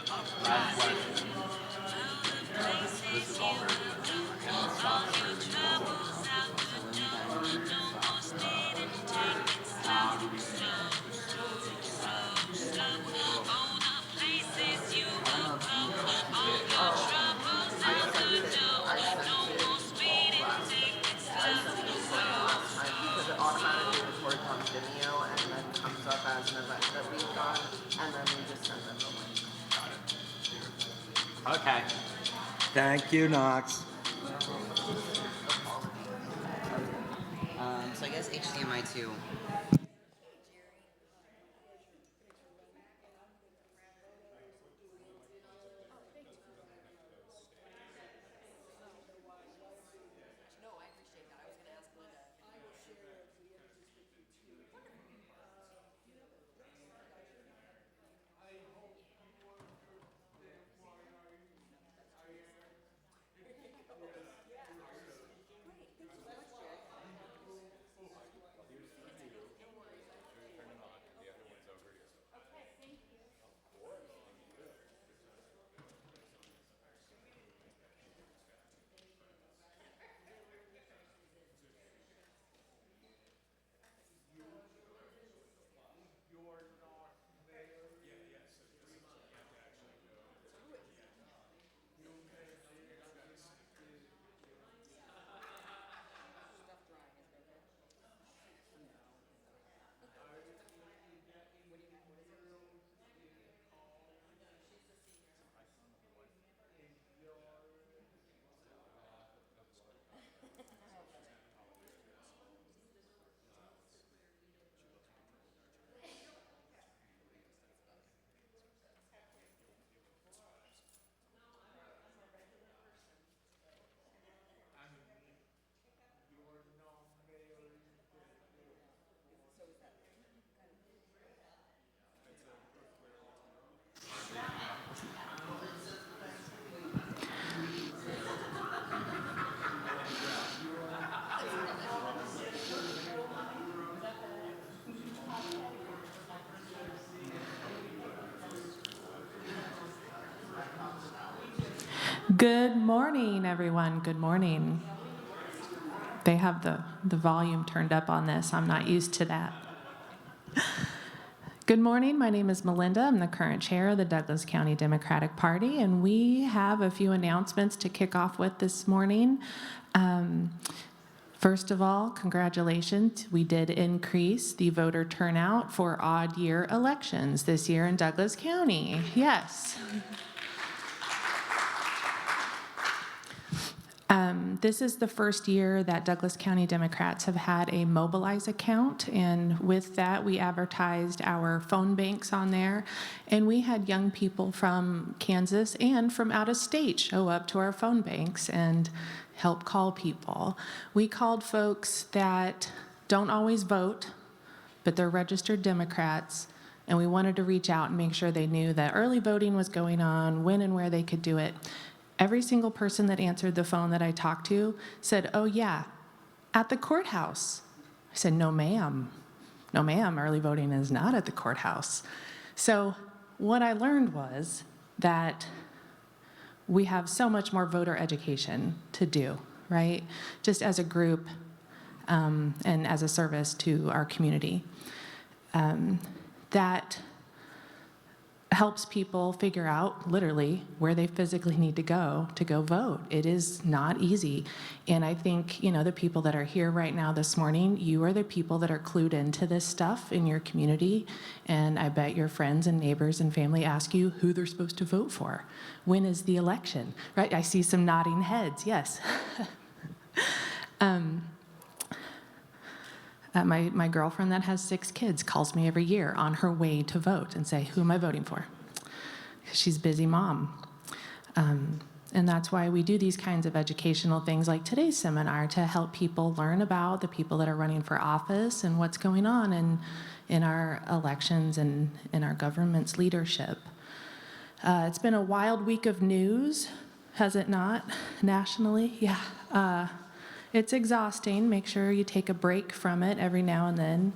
Last question. This is all very general. And stop serving alcohol. So when the guy stops how do we know I don't know if you did. I sent it like last time because it automatically records on Vimeo and then comes up as an event that we've done, and then we just send them the link. Okay. Thank you, Knox. So I guess HDMI 2. Good morning, everyone. Good morning. They have the volume turned up on this. I'm not used to that. Good morning. My name is Melinda. I'm the current chair of the Douglas County Democratic Party, and we have a few announcements to kick off with this morning. First of all, congratulations. We did increase the voter turnout for odd year elections this year in Douglas County. Yes. This is the first year that Douglas County Democrats have had a Mobilize account, and with that, we advertised our phone banks on there, and we had young people from Kansas and from out of state show up to our phone banks and help call people. We called folks that don't always vote, but they're registered Democrats, and we wanted to reach out and make sure they knew that early voting was going on, when and where they could do it. Every single person that answered the phone that I talked to said, "Oh yeah, at the courthouse." I said, "No ma'am, no ma'am, early voting is not at the courthouse." So what I learned was that we have so much more voter education to do, right? Just as a group and as a service to our community. That helps people figure out literally where they physically need to go vote. It is not easy. And I think, the people that are here right now this morning, you are the people that are clued into this stuff in your community. And I bet your friends and neighbors and family ask you who they're supposed to vote for. When is the election, right? I see some nodding heads, yes. My girlfriend that has 6 kids calls me every year on her way to vote and say, "Who am I voting for?" She's a busy mom. And that's why we do these kinds of educational things like today's seminar to help people learn about the people that are running for office and what's going on in our elections and in our government's leadership. It's been a wild week of news, has it not, nationally? Yeah. It's exhausting. Make sure you take a break from it every now and then.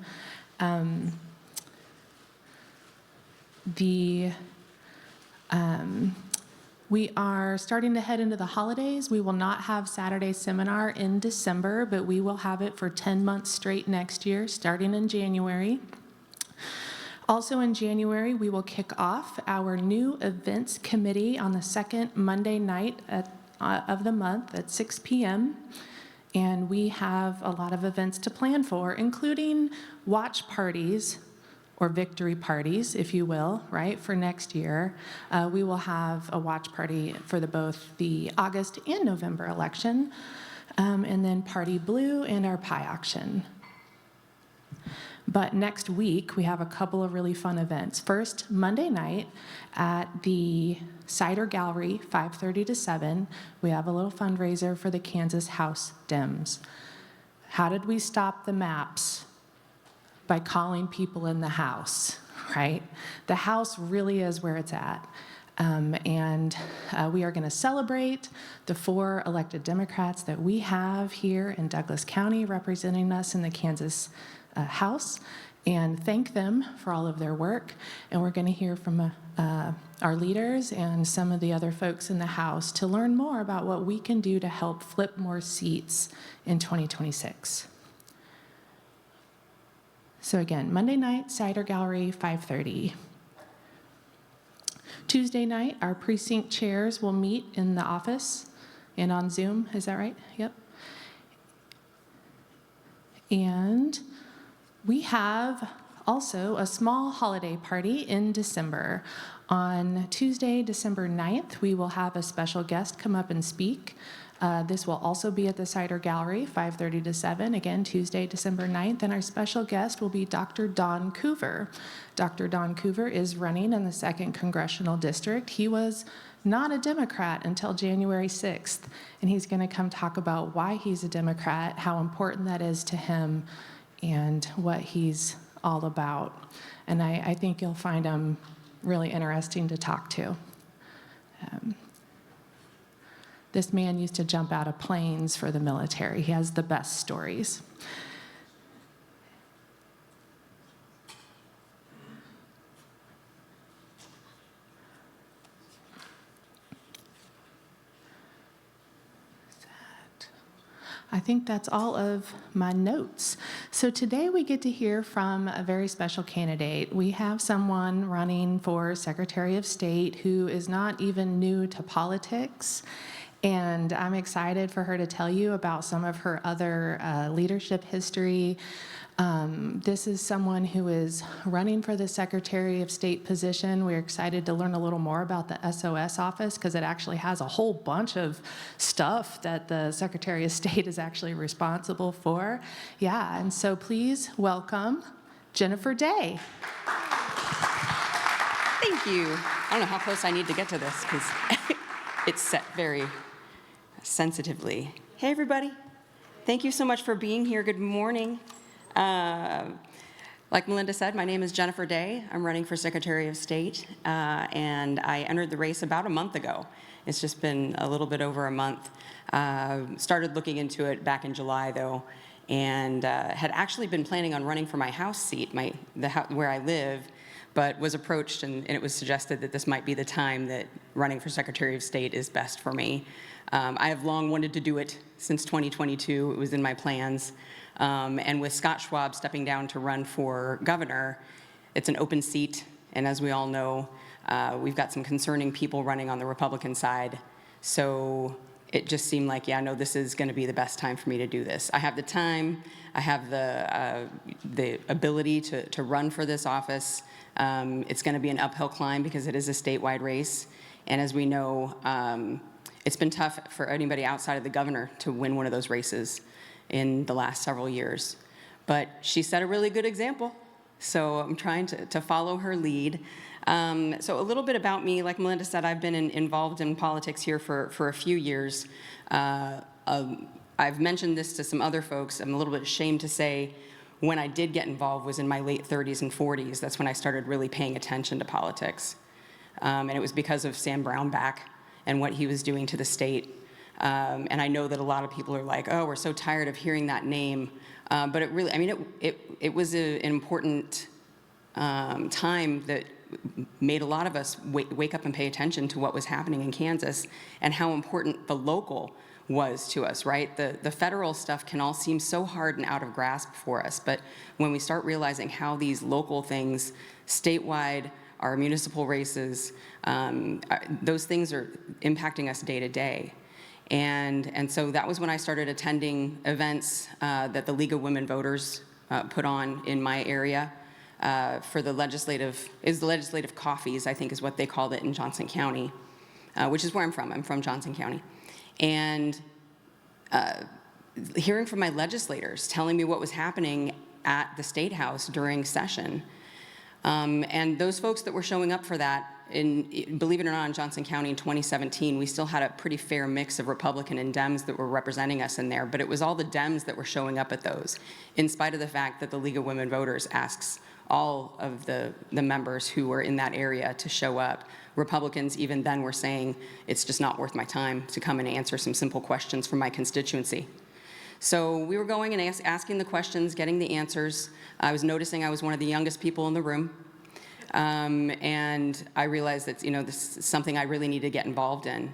We are starting to head into the holidays. We will not have Saturday seminar in December, but we will have it for 10 months straight next year, starting in January. Also in January, we will kick off our new events committee on the second Monday night of the month at 6 p.m. And we have a lot of events to plan for, including watch parties, or victory parties, if you will, right, for next year. We will have a watch party for both the August and November election, and then Party Blue and our pie auction. But next week, we have a couple of really fun events. First, Monday night at the Cider Gallery, 5:30 to 7, we have a little fundraiser for the Kansas House Dems. How did we stop the maps? By calling people in the house, right? The house really is where it's at. We are going to celebrate the 4 elected Democrats that we have here in Douglas County representing us in the Kansas House, and thank them for all of their work. And we're going to hear from our leaders and some of the other folks in the House to learn more about what we can do to help flip more seats in 2026. So again, Monday night, Cider Gallery, 5:30. Tuesday night, our precinct chairs will meet in the office and on Zoom. Is that right? Yep. And we have also a small holiday party in December. On Tuesday, December 9th, we will have a special guest come up and speak. This will also be at the Cider Gallery, 5:30 to 7, again, Tuesday, December 9th. And our special guest will be Dr. Don Coover. Dr. Don Coover is running in the 2nd Congressional District. He was not a Democrat until January 6th, and he's going to come talk about why he's a Democrat, how important that is to him, and what he's all about. And I think you'll find him really interesting to talk to. This man used to jump out of planes for the military. He has the best stories. I think that's all of my notes. So today we get to hear from a very special candidate. We have someone running for Secretary of State who is not even new to politics. And I'm excited for her to tell you about some of her other leadership history. This is someone who is running for the Secretary of State position. We're excited to learn a little more about the SOS office because it actually has a whole bunch of stuff that the Secretary of State is actually responsible for. Yeah, and so please welcome Jennifer Day. Thank you. I don't know how close I need to get to this because it's set very sensitively. Hey, everybody. Thank you so much for being here. Good morning. Like Melinda said, my name is Jennifer Day. I'm running for Secretary of State, and I entered the race about a month ago. It's just been a little bit over a month. Started looking into it back in July, though, and had actually been planning on running for my House seat, where I live, but was approached and it was suggested that this might be the time that running for Secretary of State is best for me. I have long wanted to do it since 2022. It was in my plans. And with Scott Schwab stepping down to run for governor, it's an open seat. And as we all know, we've got some concerning people running on the Republican side. So it just seemed like, yeah, no, this is going to be the best time for me to do this. I have the time. I have the ability to run for this office. It's going to be an uphill climb because it is a statewide race. And as we know, it's been tough for anybody outside of the governor to win one of those races in the last several years. But she set a really good example, so I'm trying to follow her lead. So a little bit about me. Like Melinda said, I've been involved in politics here for a few years. I've mentioned this to some other folks. I'm a little bit ashamed to say when I did get involved was in my late 30s and 40s. That's when I started really paying attention to politics. And it was because of Sam Brownback and what he was doing to the state. And I know that a lot of people are like, oh, we're so tired of hearing that name. But it really, I mean, it was an important time that made a lot of us wake up and pay attention to what was happening in Kansas and how important the local was to us, right? The federal stuff can all seem so hard and out of grasp for us, but when we start realizing how these local things, statewide, our municipal races, those things are impacting us day to day. And so that was when I started attending events that the League of Women Voters put on in my area for the legislative coffees, I think is what they called it in Johnson County, which is where I'm from. I'm from Johnson County. And hearing from my legislators telling me what was happening at the State House during session. And those folks that were showing up for that, believe it or not, in Johnson County in 2017, we still had a pretty fair mix of Republican and Dems that were representing us in there, but it was all the Dems that were showing up at those, in spite of the fact that the League of Women Voters asks all of the members who were in that area to show up. Republicans even then were saying, it's just not worth my time to come and answer some simple questions from my constituency. So we were going and asking the questions, getting the answers. I was noticing I was one of the youngest people in the room. And I realized that, this is something I really need to get involved in.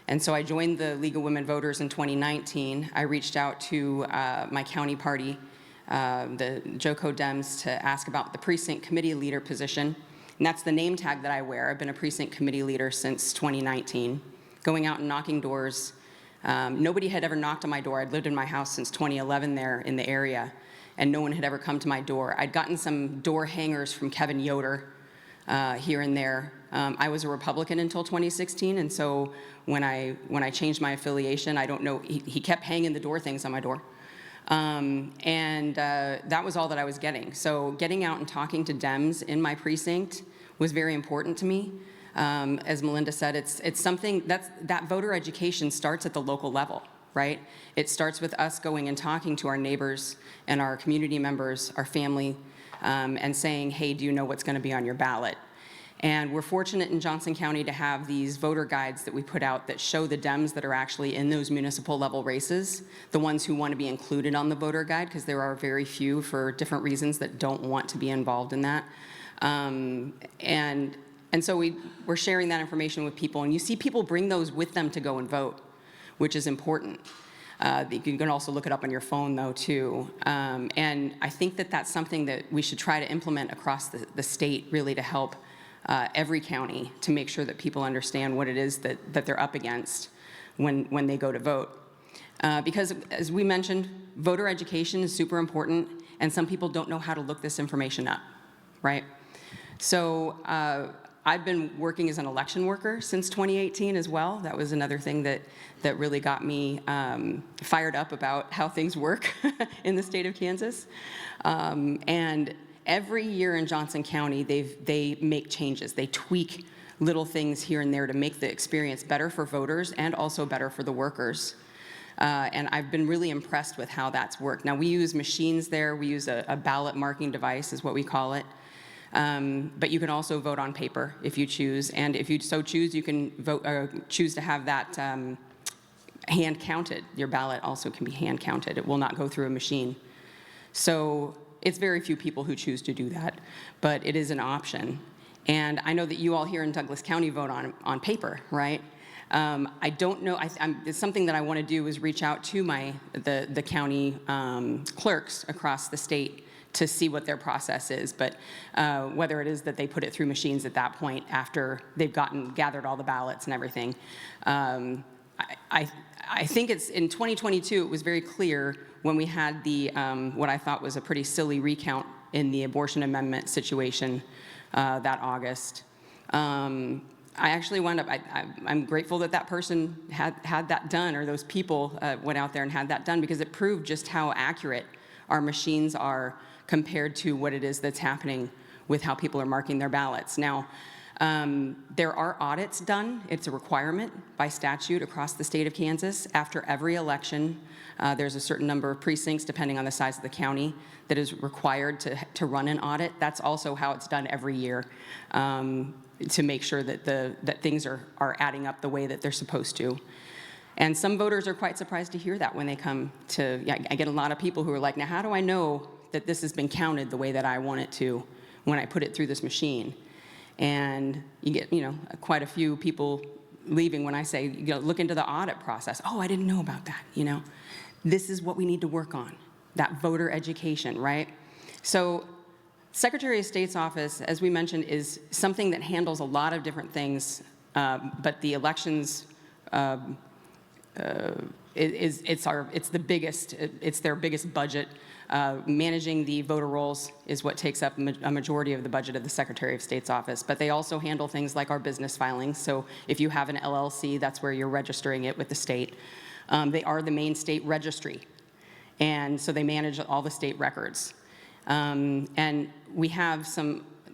And so I joined the League of Women Voters in 2019. I reached out to my county party, the JOCO Dems, to ask about the precinct committee leader position. And that's the name tag that I wear. I've been a precinct committee leader since 2019, going out and knocking doors. Nobody had ever knocked on my door. I'd lived in my house since 2011 there in the area, and no one had ever come to my door. I'd gotten some door hangers from Kevin Yoder here and there. I was a Republican until 2016, and so when I changed my affiliation, I don't know, he kept hanging the door things on my door. That was all that I was getting. So getting out and talking to Dems in my precinct was very important to me. As Melinda said, it's something that voter education starts at the local level, right? It starts with us going and talking to our neighbors and our community members, our family, and saying, hey, do you know what's going to be on your ballot? And we're fortunate in Johnson County to have these voter guides that we put out that show the Dems that are actually in those municipal level races, the ones who want to be included on the voter guide, because there are very few for different reasons that don't want to be involved in that. And so we're sharing that information with people, and you see people bring those with them to go and vote, which is important. You can also look it up on your phone, though, too. And I think that that's something that we should try to implement across the state, really, to help every county to make sure that people understand what it is that they're up against when they go to vote. Because, as we mentioned, voter education is super important, and some people don't know how to look this information up, right? So I've been working as an election worker since 2018 as well. That was another thing that really got me fired up about how things work in the state of Kansas. And every year in Johnson County, they make changes. They tweak little things here and there to make the experience better for voters and also better for the workers. And I've been really impressed with how that's worked. Now, we use machines there. We use a ballot marking device is what we call it. But you can also vote on paper if you choose. And if you so choose, you can choose to have that hand counted. Your ballot also can be hand counted. It will not go through a machine. So it's very few people who choose to do that, but it is an option. And I know that you all here in Douglas County vote on paper, right? I don't know, it's something that I want to do is reach out to the county clerks across the state to see what their process is, but whether it is that they put it through machines at that point after they've gathered all the ballots and everything. I think it's in 2022, it was very clear when we had the, what I thought was a pretty silly recount in the abortion amendment situation that August. I actually wound up, I'm grateful that that person had that done, or those people went out there and had that done, because it proved just how accurate our machines are compared to what it is that's happening with how people are marking their ballots. Now, there are audits done. It's a requirement by statute across the state of Kansas. After every election, there's a certain number of precincts, depending on the size of the county, that is required to run an audit. That's also how it's done every year, to make sure that things are adding up the way that they're supposed to. And some voters are quite surprised to hear that when they come to, I get a lot of people who are like, now how do I know that this has been counted the way that I want it to when I put it through this machine? And you get, quite a few people leaving when I say, look into the audit process. Oh, I didn't know about that, This is what we need to work on, that voter education, right? So Secretary of State's office, as we mentioned, is something that handles a lot of different things, but the elections, it's the biggest, it's their biggest budget. Managing the voter rolls is what takes up a majority of the budget of the Secretary of State's office, but they also handle things like our business filings. So if you have an LLC, that's where you're registering it with the state. They are the main state registry, and so they manage all the state records. And we have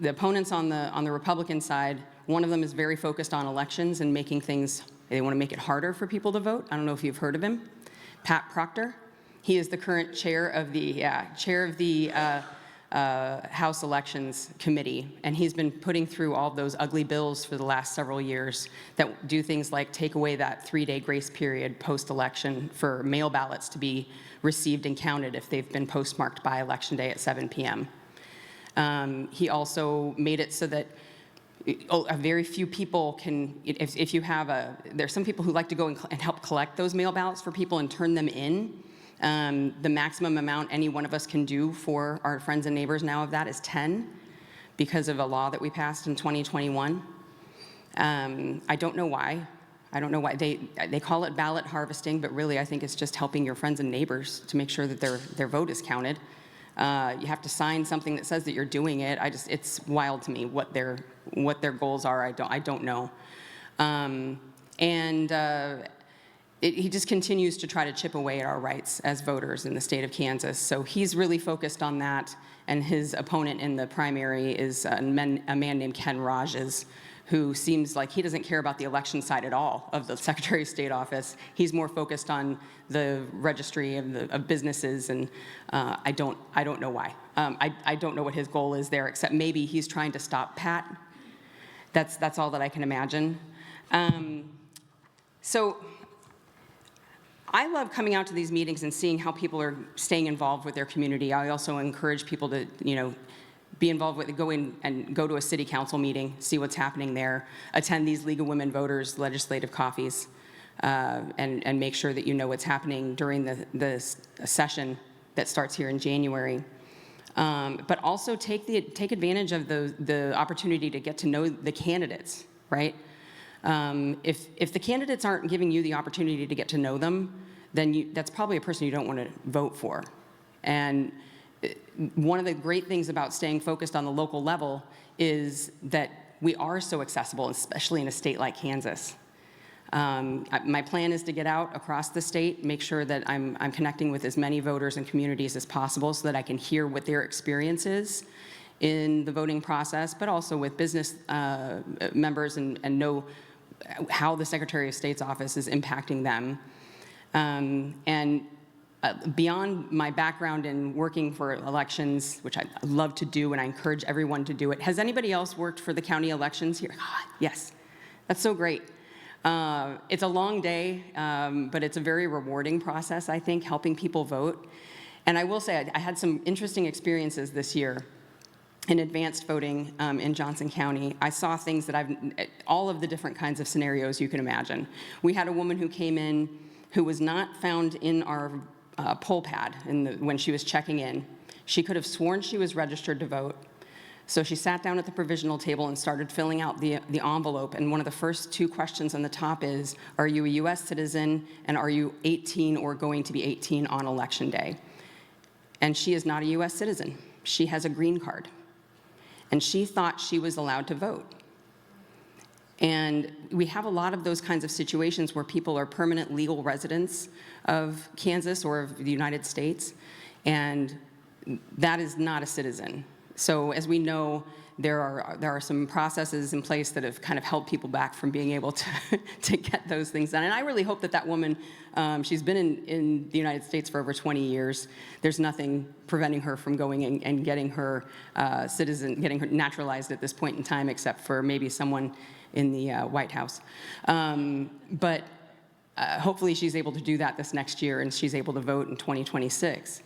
the opponents on the Republican side. One of them is very focused on elections and making things, they want to make it harder for people to vote. I don't know if you've heard of him. Pat Proctor. He is the current chair of the House Elections Committee, and he's been putting through all of those ugly bills for the last several years that do things like take away that 3-day grace period post-election for mail ballots to be received and counted if they've been postmarked by Election Day at 7 p.m. He also made it so that a very few people can, if you have there's some people who like to go and help collect those mail ballots for people and turn them in. The maximum amount any one of us can do for our friends and neighbors now of that is 10 because of a law that we passed in 2021. I don't know why. They call it ballot harvesting, but really I think it's just helping your friends and neighbors to make sure that their vote is counted. You have to sign something that says that you're doing it. It's wild to me what their goals are. I don't know. He just continues to try to chip away at our rights as voters in the state of Kansas. So he's really focused on that, and his opponent in the primary is a man named Ken Rajes, who seems like he doesn't care about the election side at all of the Secretary of State office. He's more focused on the registry of businesses, and I don't know why. I don't know what his goal is there, except maybe he's trying to stop Pat. That's all that I can imagine. So I love coming out to these meetings and seeing how people are staying involved with their community. I also encourage people to, be involved with, go to a city council meeting, see what's happening there, attend these League of Women Voters legislative coffees, and make sure that you know what's happening during the session that starts here in January. But also take advantage of the opportunity to get to know the candidates, right? If the candidates aren't giving you the opportunity to get to know them, then that's probably a person you don't want to vote for. And one of the great things about staying focused on the local level is that we are so accessible, especially in a state like Kansas. My plan is to get out across the state, make sure that I'm connecting with as many voters and communities as possible so that I can hear what their experience is in the voting process, but also with business members and know how the Secretary of State's office is impacting them. Beyond my background in working for elections, which I love to do and I encourage everyone to do it, has anybody else worked for the county elections here? Yes, that's so great. It's a long day, but it's a very rewarding process, I think, helping people vote. And I will say I had some interesting experiences this year in advanced voting in Johnson County. I saw things that all of the different kinds of scenarios you can imagine. We had a woman who came in who was not found in our poll pad when she was checking in. She could have sworn she was registered to vote. So she sat down at the provisional table and started filling out the envelope. And one of the first 2 questions on the top is, are you a U.S. citizen, and are you 18 or going to be 18 on Election Day? And she is not a U.S. citizen. She has a green card. And she thought she was allowed to vote. And we have a lot of those kinds of situations where people are permanent legal residents of Kansas or of the United States, and that is not a citizen. So as we know, there are some processes in place that have kind of held people back from being able to get those things done. And I really hope that woman, she's been in the United States for over 20 years. There's nothing preventing her from going and getting her getting her naturalized at this point in time, except for maybe someone in the White House. But hopefully she's able to do that this next year, and she's able to vote in 2026.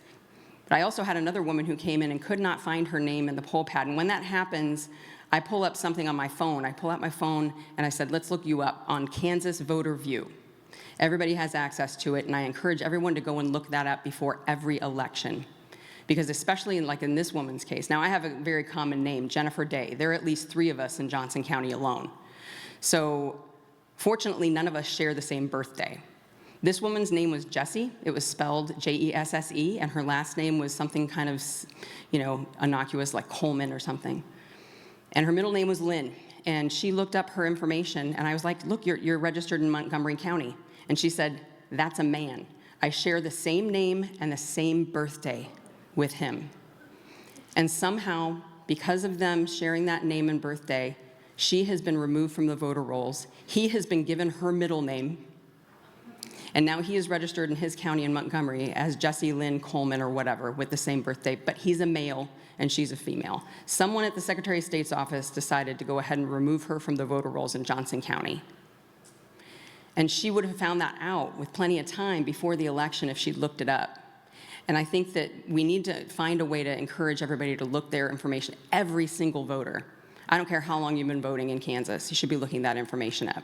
But I also had another woman who came in and could not find her name in the poll pad. And when that happens, I pull up something on my phone. I pull out my phone and I said, let's look you up on Kansas Voter View. Everybody has access to it, and I encourage everyone to go and look that up before every election. Because especially in this woman's case, now I have a very common name, Jennifer Day. There are at least 3 of us in Johnson County alone. So fortunately, none of us share the same birthday. This woman's name was Jessie. It was spelled Jesse, and her last name was something kind of, innocuous like Coleman or something. And her middle name was Lynn. And she looked up her information, and I was like, look, you're registered in Montgomery County. And she said, that's a man. I share the same name and the same birthday with him. And somehow, because of them sharing that name and birthday, she has been removed from the voter rolls. He has been given her middle name. And now he is registered in his county in Montgomery as Jesse Lynn Coleman or whatever with the same birthday, but he's a male and she's a female. Someone at the Secretary of State's office decided to go ahead and remove her from the voter rolls in Johnson County. And she would have found that out with plenty of time before the election if she'd looked it up. And I think that we need to find a way to encourage everybody to look their information, every single voter. I don't care how long you've been voting in Kansas, you should be looking that information up.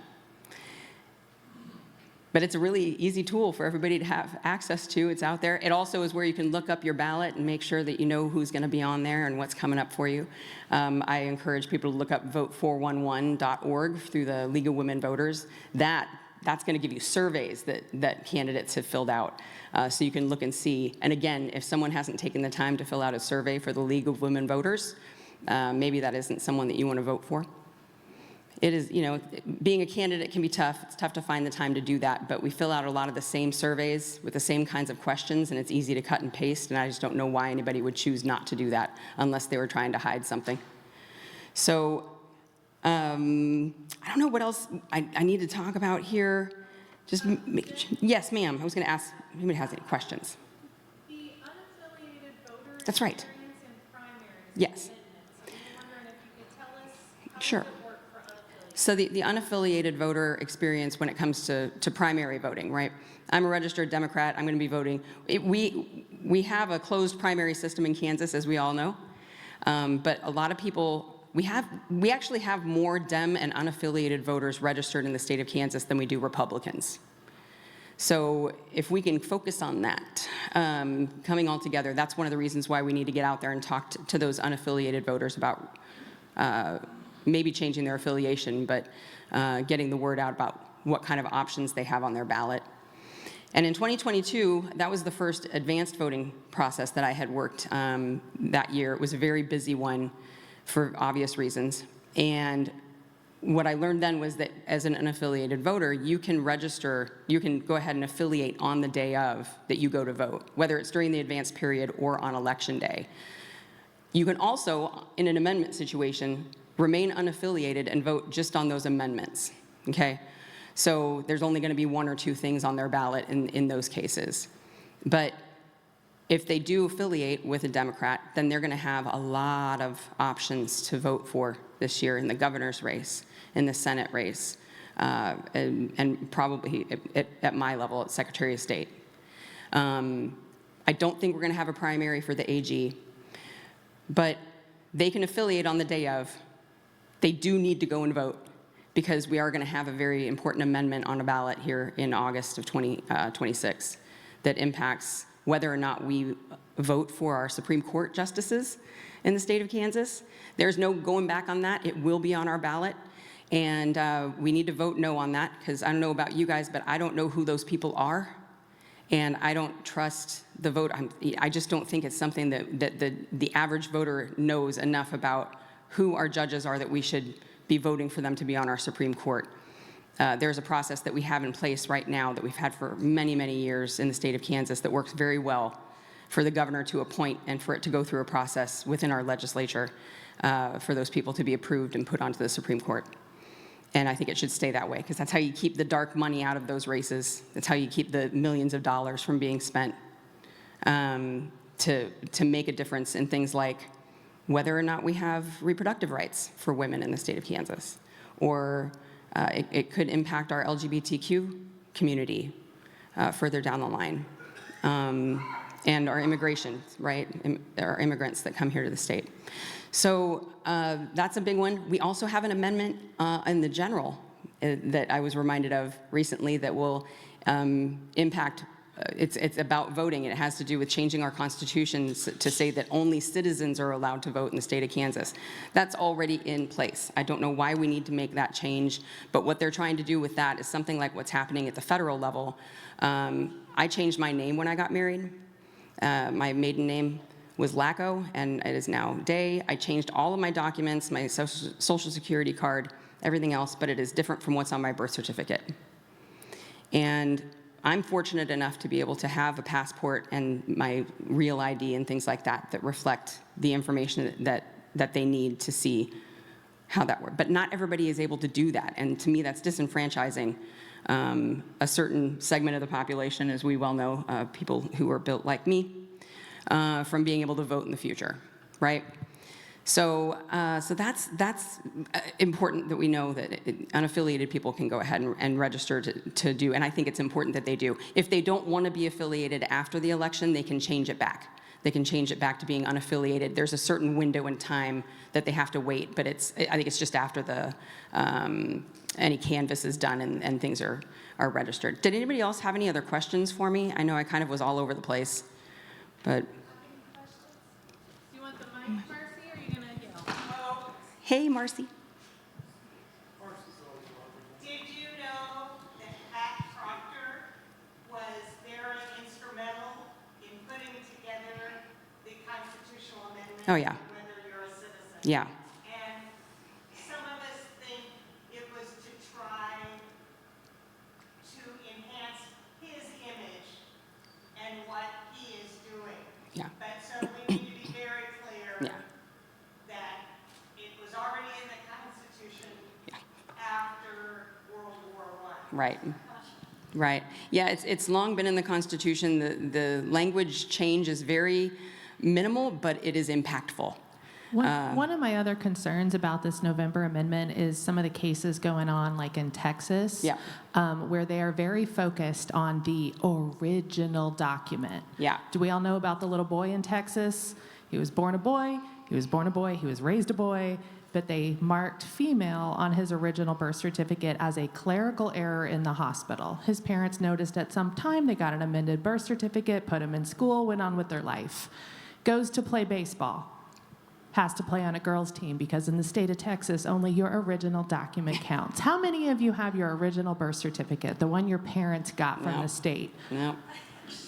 But it's a really easy tool for everybody to have access to. It's out there. It also is where you can look up your ballot and make sure that you know who's going to be on there and what's coming up for you. I encourage people to look up vote411.org through the League of Women Voters. That's going to give you surveys that candidates have filled out. So you can look and see. And again, if someone hasn't taken the time to fill out a survey for the League of Women Voters, maybe that isn't someone that you want to vote for. It is, being a candidate can be tough. It's tough to find the time to do that, but we fill out a lot of the same surveys with the same kinds of questions, and it's easy to cut and paste, and I just don't know why anybody would choose not to do that unless they were trying to hide something. So I don't know what else I need to talk about here. Yes, ma'am. I was going to ask if anybody has any questions. The unaffiliated voter That's right. experience in primaries. Yes. So I'm wondering if you could tell us how Sure. does it work for unaffiliated? So the unaffiliated voter experience when it comes to primary voting, right? I'm a registered Democrat. I'm going to be voting. We have a closed primary system in Kansas, as we all know. But a lot of people, we actually have more Dem and unaffiliated voters registered in the state of Kansas than we do Republicans. So if we can focus on that, coming all together, that's one of the reasons why we need to get out there and talk to those unaffiliated voters about maybe changing their affiliation, but getting the word out about what kind of options they have on their ballot. And in 2022, that was the first advanced voting process that I had worked that year. It was a very busy one for obvious reasons. And what I learned then was that as an unaffiliated voter, you can register, you can go ahead and affiliate on the day of that you go to vote, whether it's during the advanced period or on election day. You can also, in an amendment situation, remain unaffiliated and vote just on those amendments, okay? So there's only going to be 1 or 2 things on their ballot in those cases. But if they do affiliate with a Democrat, then they're going to have a lot of options to vote for this year in the governor's race, in the Senate race, and probably at my level, at Secretary of State. I don't think we're going to have a primary for the AG, but they can affiliate on the day of. They do need to go and vote because we are going to have a very important amendment on a ballot here in August of 2026 that impacts whether or not we vote for our Supreme Court justices in the state of Kansas. There's no going back on that. It will be on our ballot. And we need to vote no on that because I don't know about you guys, but I don't know who those people are. And I don't trust the vote. I just don't think it's something that the average voter knows enough about who our judges are that we should be voting for them to be on our Supreme Court. There's a process that we have in place right now that we've had for many, many years in the state of Kansas that works very well for the governor to appoint and for it to go through a process within our legislature for those people to be approved and put onto the Supreme Court. And I think it should stay that way because that's how you keep the dark money out of those races. That's how you keep the millions of dollars from being spent to make a difference in things like whether or not we have reproductive rights for women in the state of Kansas, or it could impact our LGBTQ community further down the line. and our immigration, right? Our immigrants that come here to the state. So that's a big one. We also have an amendment in the general that I was reminded of recently that will impact. It's about voting. It has to do with changing our constitutions to say that only citizens are allowed to vote in the state of Kansas. That's already in place. I don't know why we need to make that change, but what they're trying to do with that is something like what's happening at the federal level. I changed my name when I got married. My maiden name was Lacko, and it is now Day. I changed all of my documents, my social security card, everything else, but it is different from what's on my birth certificate. And I'm fortunate enough to be able to have a passport and my real ID and things like that that reflect the information that they need to see how that works. But not everybody is able to do that, and to me that's disenfranchising a certain segment of the population, as we well know, people who are built like me, from being able to vote in the future, right? So that's important that we know that unaffiliated people can go ahead and register to do, and I think it's important that they do. If they don't want to be affiliated after the election, they can change it back. They can change it back to being unaffiliated. There's a certain window in time that they have to wait, but I think it's just after the any canvass is done and things are registered. Did anybody else have any other questions for me? I know I kind of was all over the place, but. You want the mic, Marcy, or are you gonna yell? Hey, Marcy. Did you know that Pat Proctor was very instrumental in putting together the constitutional amendment? Oh, yeah. Whether you're a citizen. Yeah. And some of us think it was to try to enhance his image and what he is doing. Yeah. But so we need to be very clear Yeah. that it was already in the Constitution Yeah. after World War I. Right. Right. Yeah, it's long been in the Constitution. The language change is very minimal, but it is impactful. One of my other concerns about this November amendment is some of the cases going on, like in Texas, Yeah. where they are very focused on the original document. Yeah. Do we all know about the little boy in Texas? He was born a boy, he was born a boy, he was raised a boy, but they marked female on his original birth certificate as a clerical error in the hospital. His parents noticed at some time, they got an amended birth certificate, put him in school, went on with their life. Goes to play baseball. Has to play on a girls' team because in the state of Texas, only your original document counts. How many of you have your original birth certificate, the one your parents got from No. the state? No.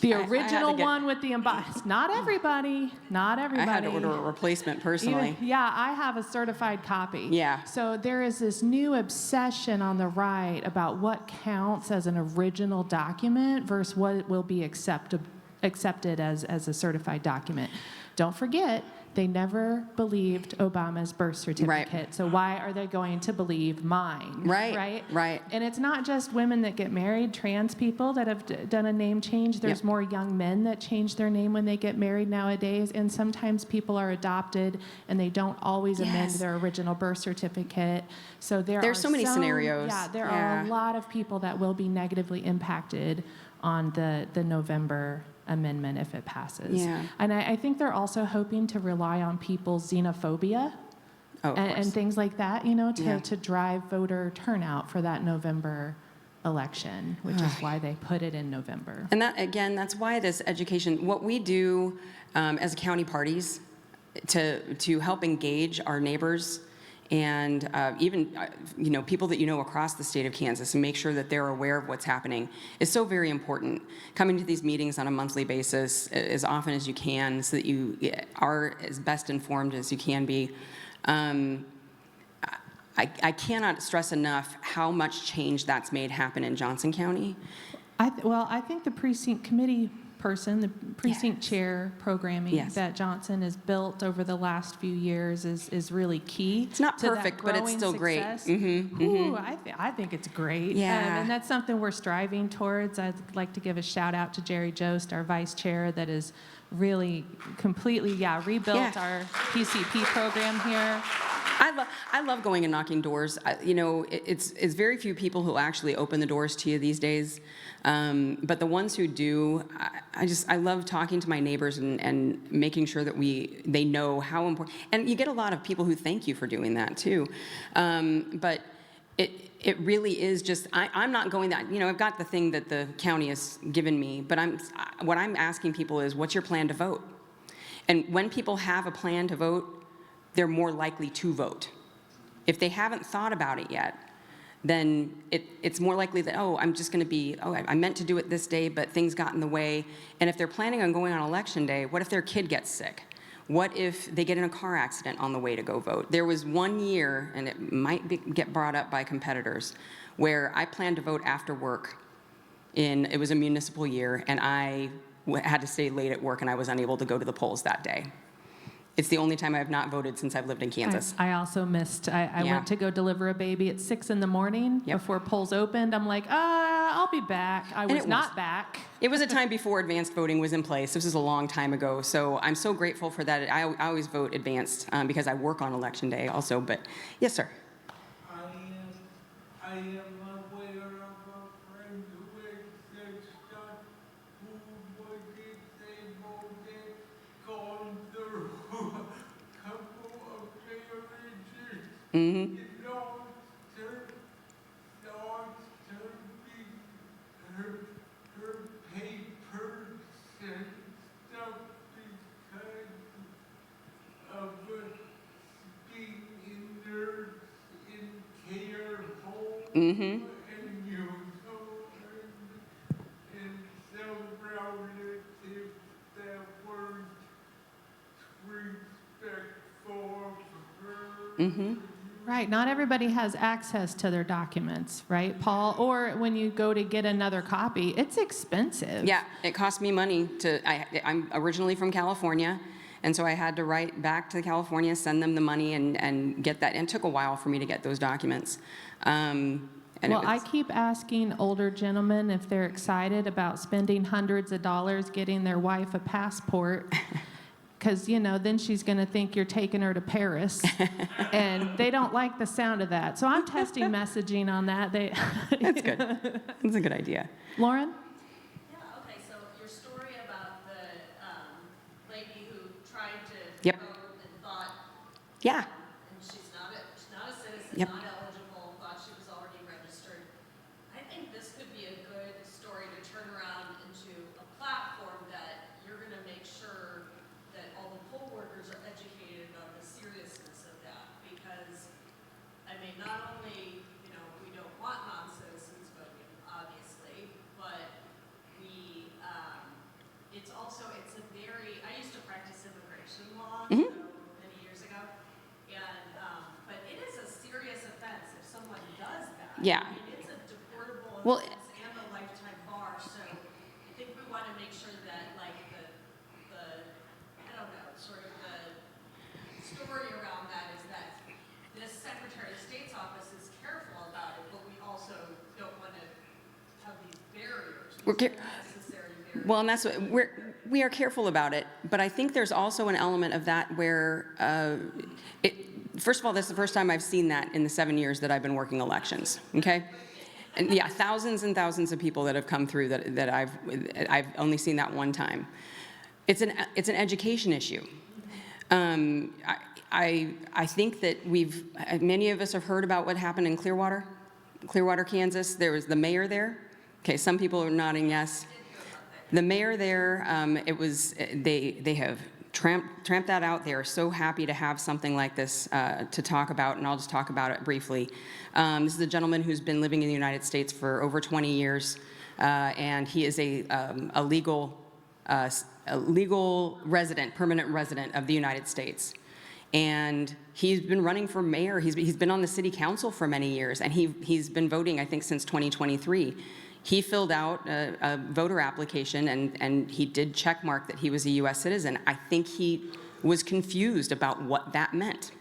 The I had to original get- one with the embossed. Not everybody. Not everybody. I had to order a replacement personally. Yeah, I have a certified copy. Yeah. So there is this new obsession on the right about what counts as an original document versus what will be accepted as a certified document. Don't forget, they never believed Obama's birth certificate. So why are they going to believe mine? Right, Right? right. And it's not just women that get married, trans people that have done a name change. There's Yep. more young men that change their name when they get married nowadays. And sometimes people are adopted and they don't always amend Yes. their original birth certificate. So there's so many scenarios. Yeah, there are Yeah. a lot of people that will be negatively impacted on the November amendment if it passes. Yeah. And I think they're also hoping to rely on people's xenophobia Oh, of and course. things like that, Yeah. to drive voter turnout for that November election, which is why they put it in November. And that, again, that's why this education, what we do as county parties to help engage our neighbors and even people that you know across the state of Kansas and make sure that they're aware of what's happening is so very important. Coming to these meetings on a monthly basis as often as you can so that you are as best informed as you can be. I cannot stress enough how much change that's made happen in Johnson County. I think the precinct committee person, the precinct Yes. chair programming Yes. that Johnson has built over the last few years is really key. It's not to that perfect, but it's growing still great. success. Mhm, Ooh, I think it's great. Yeah. And that's something we're striving towards. I'd like to give a shout out to Jerry Jost, our vice chair, that is really completely, rebuilt Yeah. our PCP program here. I love going and knocking doors. You know, it's very few people who actually open the doors to you these days. But the ones who do, I love talking to my neighbors and making sure that they know how important. And you get a lot of people who thank you for doing that too. But it really is just, I'm not going that, you know, I've got the thing that the county has given me, but what I'm asking people is, what's your plan to vote? And when people have a plan to vote, they're more likely to vote. If they haven't thought about it yet, then it's more likely that, oh, I'm just going to be, oh, I meant to do it this day, but things got in the way. And if they're planning on going on election day, what if their kid gets sick? What if they get in a car accident on the way to go vote? There was one year, and it might get brought up by competitors, where I planned to vote after work. It was a municipal year, and I had to stay late at work, and I was unable to go to the polls that day. It's the only time I have not voted since I've lived in Kansas. I also missed, I Yeah. went to go deliver a baby at 6 in the morning Yep. before polls opened. I'm like, I'll be back. I was it not was. back. It was a time before advanced voting was in place. This was a long time ago, so I'm so grateful for that. I always vote advanced because I work on election day also, but yes, sir. I am aware of a friend who exists who was disabled and gone through a couple of marriages. Mm-hmm. Her papers and stuff because of being in nurse in care home. Mm-hmm. And you know, and some relatives that weren't respectful of her. Mm-hmm. Right, not everybody has access to their documents, right, Paul? Or when you go to get another copy, it's expensive. Yeah, it cost me money I'm originally from California, and so I had to write back to California, send them the money, and get that. And it took a while for me to get those documents. Well, I keep asking older gentlemen if they're excited about spending hundreds of dollars getting their wife a passport. Because, you know, then she's going to think you're taking her to Paris. And they don't like the sound of that. So I'm testing messaging on that. That's good. That's a good idea. Lauren? Yeah, okay, so your story about the lady who tried to Yep. vote and thought, Yeah. and she's not a citizen, Yep. not eligible, thought she was already registered. I think this could be a good story to turn around into a platform that you're gonna make sure that all the poll workers are educated about the seriousness of that, because, I mean, not only, you know, we don't want non-citizens voting, obviously, but it's also, it's a very, I used to practice immigration law, so many years ago, and, but it is a serious offense if someone does that. Yeah. I mean, it's a deportable Well, offense and a lifetime bar, so I think we want to make sure that, like, I don't know, sort of the story around that is that this Secretary of State's office is careful about it, but we also don't want to have these barriers, We're these unnecessary barriers. Well, and that's what we are careful about it, but I think there's also an element of that where, first of all, this is the first time I've seen that in the 7 years that I've been working elections, okay? And yeah, thousands and thousands of people that have come through that I've only seen that one time. It's an education issue. I think that many of us have heard about what happened in Clearwater, Kansas. There was the mayor there. Okay, some people are nodding yes. The mayor there, they have tramped that out. They are so happy to have something like this to talk about, and I'll just talk about it briefly. This is a gentleman who's been living in the United States for over 20 years, and he is a legal resident, permanent resident of the United States. And he's been running for mayor. He's been on the city council for many years, and he's been voting, I think, since 2023. He filled out a voter application, and he did check mark that he was a U.S. citizen. I think he was confused about what that meant.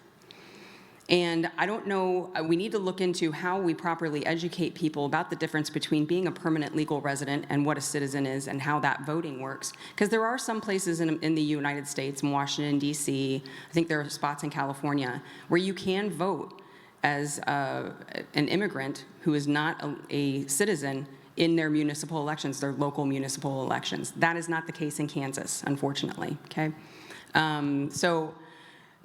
And I don't know, we need to look into how we properly educate people about the difference between being a permanent legal resident and what a citizen is and how that voting works. Because there are some places in the United States, in Washington, D.C., I think there are spots in California, where you can vote as an immigrant who is not a citizen in their municipal elections, their local municipal elections. That is not the case in Kansas, unfortunately, okay? So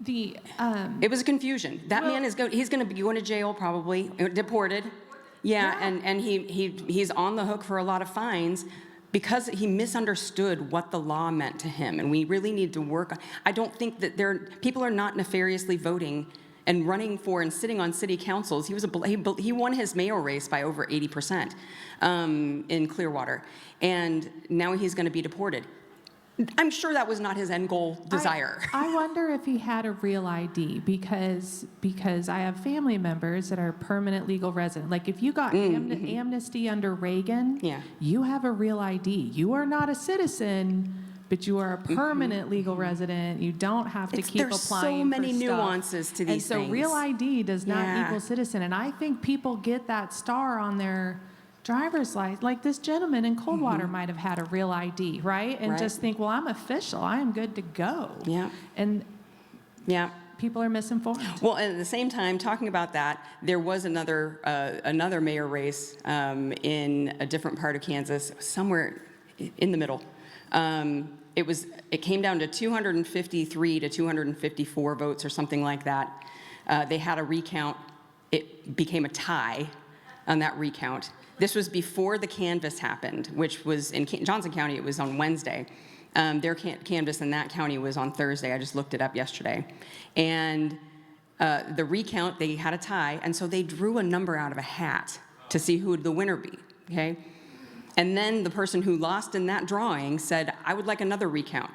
it was a confusion. That man he's going to be going to jail probably, deported. Yeah, and he's on the hook for a lot of fines because he misunderstood what the law meant to him, and we really need to work on. I don't think that people are not nefariously voting and running for and sitting on city councils. He won his mayor race by over 80% in Clearwater, and now he's going to be deported. I'm sure that was not his end goal desire. I wonder if he had a real ID because I have family members that are permanent legal resident. Like if you got amnesty under Reagan, Yeah. you have a real ID. You are not a citizen, but you are a permanent legal resident. You don't have to keep There's applying so many for stuff. nuances to these And things. so real ID does not Yeah. equal citizen. And I think people get that star on their driver's license. Like this gentleman in Coldwater might have had a real ID, right? And Right. just think, well, I'm official. I am good to go. Yeah. And Yeah. people are misinformed. Well, and at the same time, talking about that, there was another mayor race in a different part of Kansas, somewhere in the middle. It came down to 253 to 254 votes or something like that. They had a recount. It became a tie on that recount. This was before the canvass happened, which was in Johnson County. It was on Wednesday. Their canvass in that county was on Thursday. I just looked it up yesterday. And the recount, they had a tie, and so they drew a number out of a hat to see who would the winner be, okay? And then the person who lost in that drawing said, I would like another recount.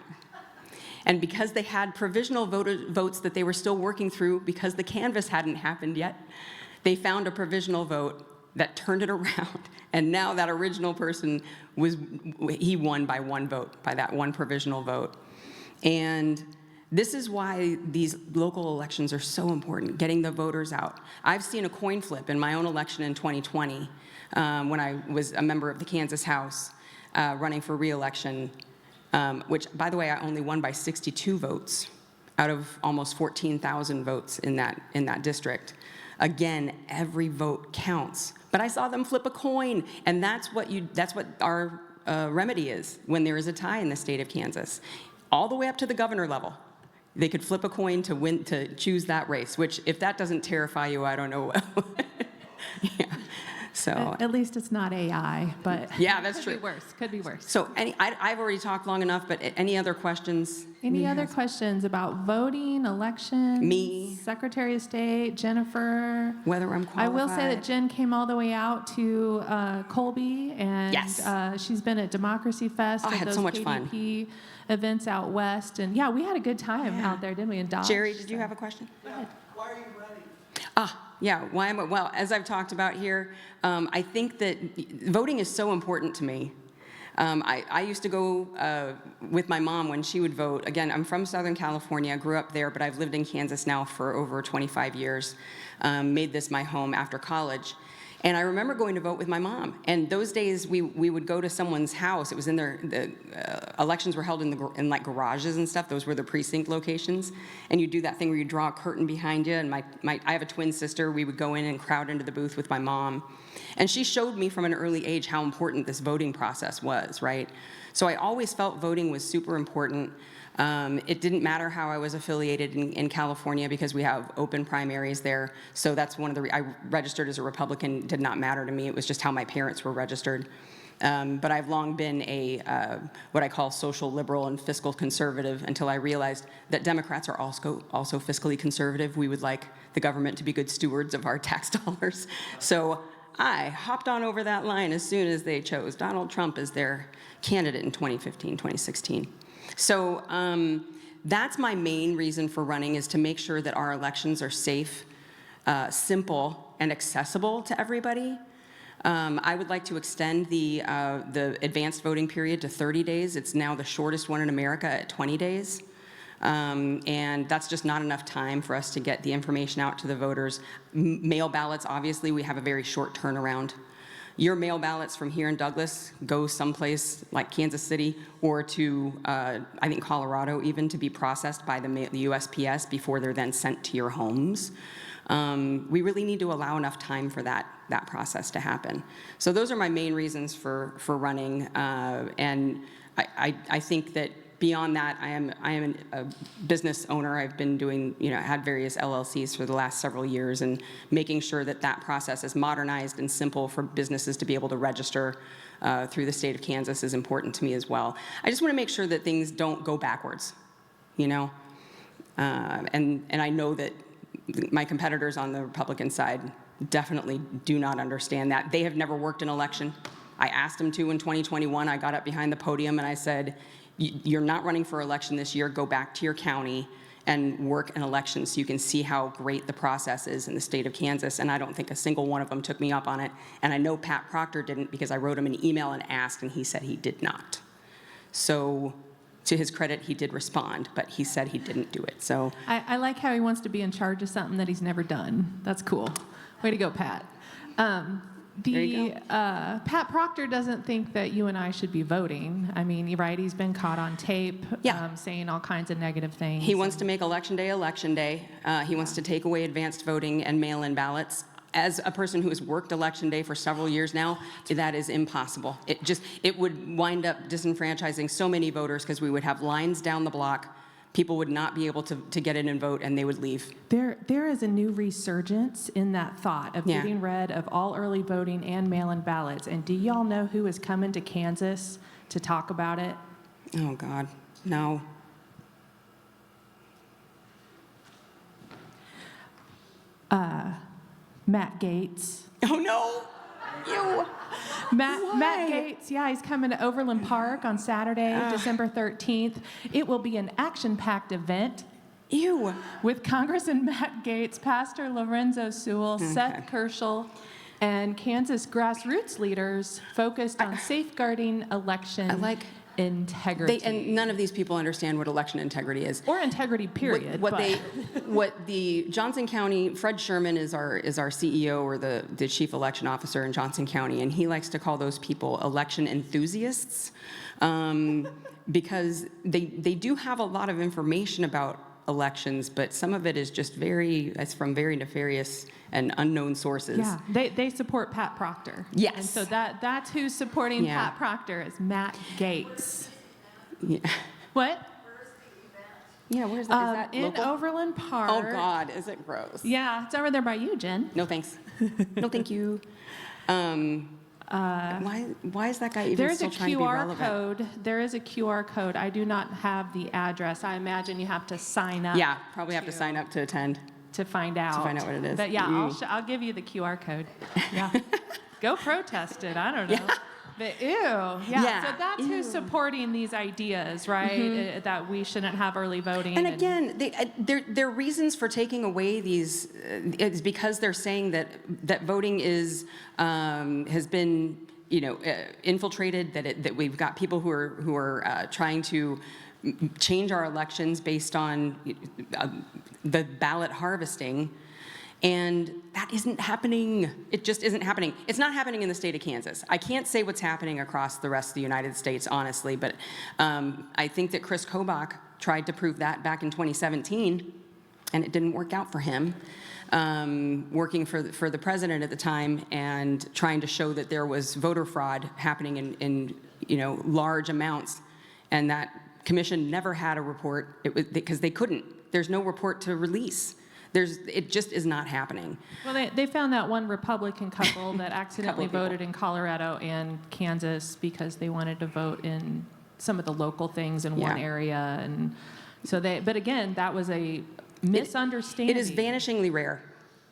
And because they had provisional votes that they were still working through because the canvass hadn't happened yet, they found a provisional vote that turned it around, and now that original person he won by one vote, by that one provisional vote. And this is why these local elections are so important, getting the voters out. I've seen a coin flip in my own election in 2020 when I was a member of the Kansas House running for re-election, which, by the way, I only won by 62 votes out of almost 14,000 votes in that district. Again, every vote counts. But I saw them flip a coin, and that's what our remedy is when there is a tie in the state of Kansas. All the way up to the governor level. They could flip a coin to choose that race, which if that doesn't terrify you, I don't know what. Yeah. So At least it's not AI, but yeah, that's could true. be worse. Could be worse. So I've already talked long enough, but any other questions? Any other questions about voting, elections? Me. Secretary of State, Jennifer. Whether I'm I qualified? will say that Jen came all the way out to Colby, and Yes. she's been at Democracy Fest, Oh, I at had those so much fun. KDP events out west, and yeah, we had a good time out there, didn't we? In Dodge. Jerry, did you have a question? Why are you running? Yeah, well, as I've talked about here, I think that voting is so important to me. I used to go with my mom when she would vote. Again, I'm from Southern California, grew up there, but I've lived in Kansas now for over 25 years, made this my home after college. And I remember going to vote with my mom. And those days, we would go to someone's house. It was in the elections were held in like garages and stuff. Those were the precinct locations. And you do that thing where you draw a curtain behind you. And I have a twin sister. We would go in and crowd into the booth with my mom. And she showed me from an early age how important this voting process was, right? So I always felt voting was super important. It didn't matter how I was affiliated in California because we have open primaries there. So that's one of the, I registered as a Republican, did not matter to me. It was just how my parents were registered. But I've long been what I call social liberal and fiscal conservative until I realized that Democrats are also fiscally conservative. We would like the government to be good stewards of our tax dollars. So I hopped on over that line as soon as they chose Donald Trump as their candidate in 2015, 2016. So that's my main reason for running, is to make sure that our elections are safe, simple, and accessible to everybody. I would like to extend the advanced voting period to 30 days. It's now the shortest one in America at 20 days. And that's just not enough time for us to get the information out to the voters. Mail ballots, obviously, we have a very short turnaround. Your mail ballots from here in Douglas go someplace like Kansas City or to, I think, Colorado even, to be processed by the USPS before they're then sent to your homes. We really need to allow enough time for that process to happen. So those are my main reasons for running. And I think that beyond that, I am a business owner. I've been doing, had various LLCs for the last several years, and making sure that that process is modernized and simple for businesses to be able to register through the state of Kansas is important to me as well. I just want to make sure that things don't go backwards, and I know that my competitors on the Republican side definitely do not understand that. They have never worked an election. I asked them to in 2021. I got up behind the podium and I said, you're not running for election this year. Go back to your county and work an election so you can see how great the process is in the state of Kansas. And I don't think a single one of them took me up on it. And I know Pat Proctor didn't, because I wrote him an email and asked, and he said he did not. So to his credit, he did respond, but he said he didn't do it. So I like how he wants to be in charge of something that he's never done. That's cool. Way to go, Pat. There you go. Pat Proctor doesn't think that you and I should be voting. I mean, you're right, he's been caught on tape saying all kinds of negative things. He wants to make Election Day. He wants to take away advanced voting and mail-in ballots. As a person who has worked Election Day for several years now, that is impossible. It would wind up disenfranchising so many voters, because we would have lines down the block. People would not be able to get in and vote, and they would leave. There is a new resurgence in that thought of getting rid of all early voting and mail-in ballots. And do y'all know who is coming to Kansas to talk about it? Oh, God, no. Matt Gaetz. Oh, no. You. Matt Gaetz, he's coming to Overland Park on Saturday, December 13th. It will be an action-packed event. Ew. With Congressman Matt Gaetz, Pastor Lorenzo Sewell, Seth Kerschel, and Kansas grassroots leaders focused on safeguarding election integrity. And none of these people understand what election integrity is. Or integrity, period. What the Johnson County, Fred Sherman is our CEO, or the chief election officer in Johnson County, and he likes to call those people election enthusiasts, because they do have a lot of information about elections, but some of it is just it's from very nefarious and unknown sources. Yeah, they support Pat Proctor. Yes. And so that's who's supporting Pat Proctor, is Matt Gaetz. Yeah. What? Yeah, where's that? Is that in local? Overland Park. Oh, God, is it gross? Yeah, it's over there by you, Jen. No, thanks. No, thank you. Why is that guy even still trying to be relevant? There is a QR code. I do not have the address. I imagine you have to sign up. Yeah, probably have to sign up to attend. To find out. To find out what it is. But yeah, I'll give you the QR code. Yeah. Go protest it. I don't know. Yeah. But so that's who's supporting these ideas, right? That we shouldn't have early voting. And again, their reasons for taking away these is because they're saying that voting has been infiltrated, that we've got people who are trying to change our elections based on the ballot harvesting. And that isn't happening. It just isn't happening. It's not happening in the state of Kansas. I can't say what's happening across the rest of the United States, honestly, but I think that Chris Kobach tried to prove that back in 2017, and it didn't work out for him, working for the president at the time and trying to show that there was voter fraud happening in large amounts, and that commission never had a report because they couldn't. There's no report to release. It just is not happening. Well, they found that one Republican couple that accidentally voted in Colorado and Kansas because they wanted to vote in some of the local things in one area, and so but again, that was a misunderstanding. It is vanishingly rare.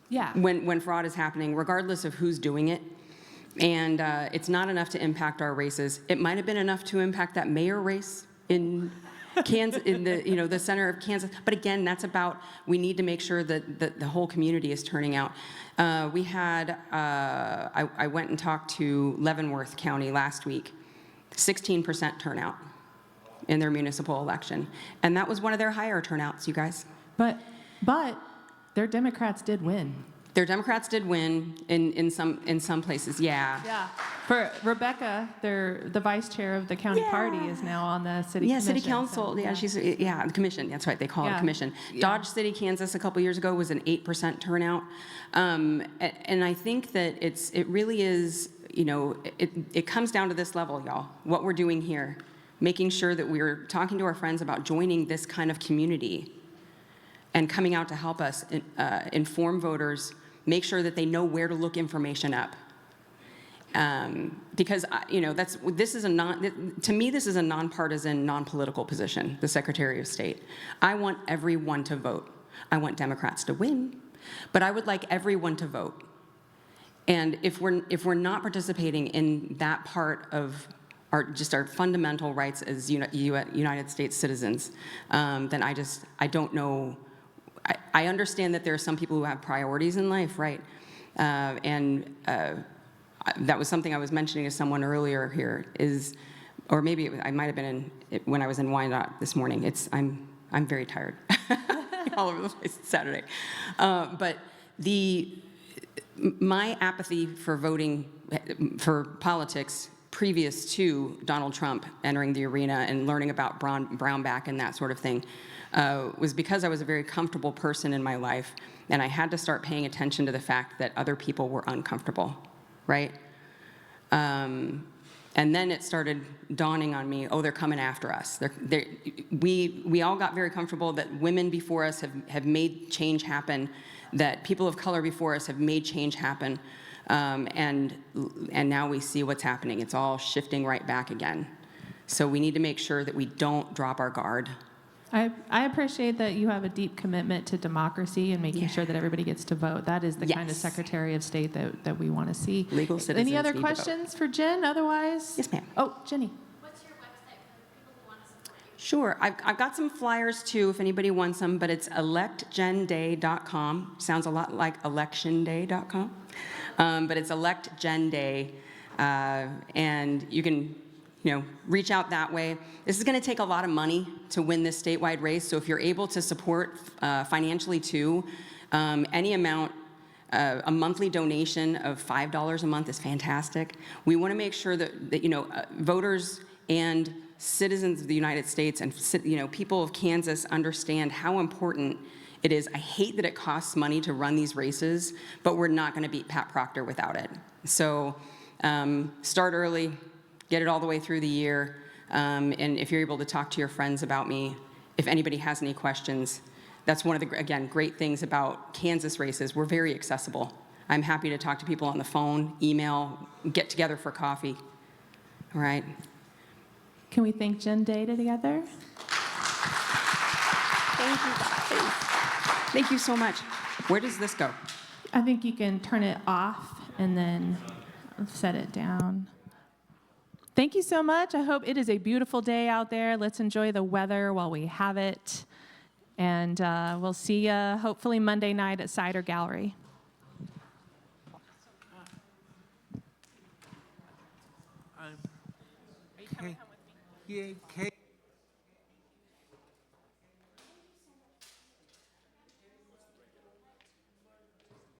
Yeah. When fraud is happening, regardless of who's doing it, and it's not enough to impact our races. It might have been enough to impact that mayor race in Kansas, in the center of Kansas. But again, that's about, we need to make sure that the whole community is turning out. We had, I went and talked to Leavenworth County last week, 16% turnout in their municipal election. And that was one of their higher turnouts, you guys. But their Democrats did win. Their Democrats did win in some places, yeah. Yeah. For Rebecca, the vice chair of the county party is now on the city Yeah, commission. city council, so, she's, the commission, that's right, they call it a Yeah. commission. Yeah. Dodge City, Kansas, a couple years ago was an 8% turnout. And I think that it really is, it comes down to this level, y'all, what we're doing here, making sure that we're talking to our friends about joining this kind of community and coming out to help us inform voters, make sure that they know where to look information up. Because this is a nonpartisan, non-political position, the Secretary of State. I want everyone to vote. I want Democrats to win, but I would like everyone to vote. And if we're not participating in that part of our fundamental rights as United States citizens, then I don't know. I understand that there are some people who have priorities in life, right? That was something I was mentioning to someone earlier here, or maybe I might have been when I was in Wyandotte this morning. I'm very tired, all over the place. It's Saturday, but my apathy for voting for politics previous to Donald Trump entering the arena and learning about Brownback and that sort of thing was because I was a very comfortable person in my life, and I had to start paying attention to the fact that other people were uncomfortable, right? And then it started dawning on me, they're coming after us. We all got very comfortable that women before us have made change happen, that people of color before us have made change happen, and now we see what's happening. It's all shifting right back again. So we need to make sure that we don't drop our guard. I appreciate that you have a deep commitment to democracy and making sure that everybody gets to vote. That is the kind of Secretary of State that we want to see. Legal citizens Any other need to vote. questions for Jen? Otherwise? Yes, ma'am. Oh, Jenny. What's your website for people who want to support you? Sure. I've got some flyers, too, if anybody wants them, but it's electgenday.com. Sounds a lot like electionday.com. But it's electgenday, and you can reach out that way. This is going to take a lot of money to win this statewide race, so if you're able to support financially, too, any amount, a monthly donation of $5 a month is fantastic. We want to make sure that voters and citizens of the United States and people of Kansas understand how important it is. I hate that it costs money to run these races, but we're not going to beat Pat Proctor without it. So start early, get it all the way through the year, and if you're able to talk to your friends about me, if anybody has any questions, that's one of the, again, great things about Kansas races. We're very accessible. I'm happy to talk to people on the phone, email, get together for coffee. All right. Can we thank Jen Day together? Thank you, guys. Thank you so much. Where does this go? I think you can turn it off and then set it down. Thank you so much. I hope it is a beautiful day out there. Let's enjoy the weather while we have it. And we'll see you hopefully Monday night at Cider Gallery. Yeah,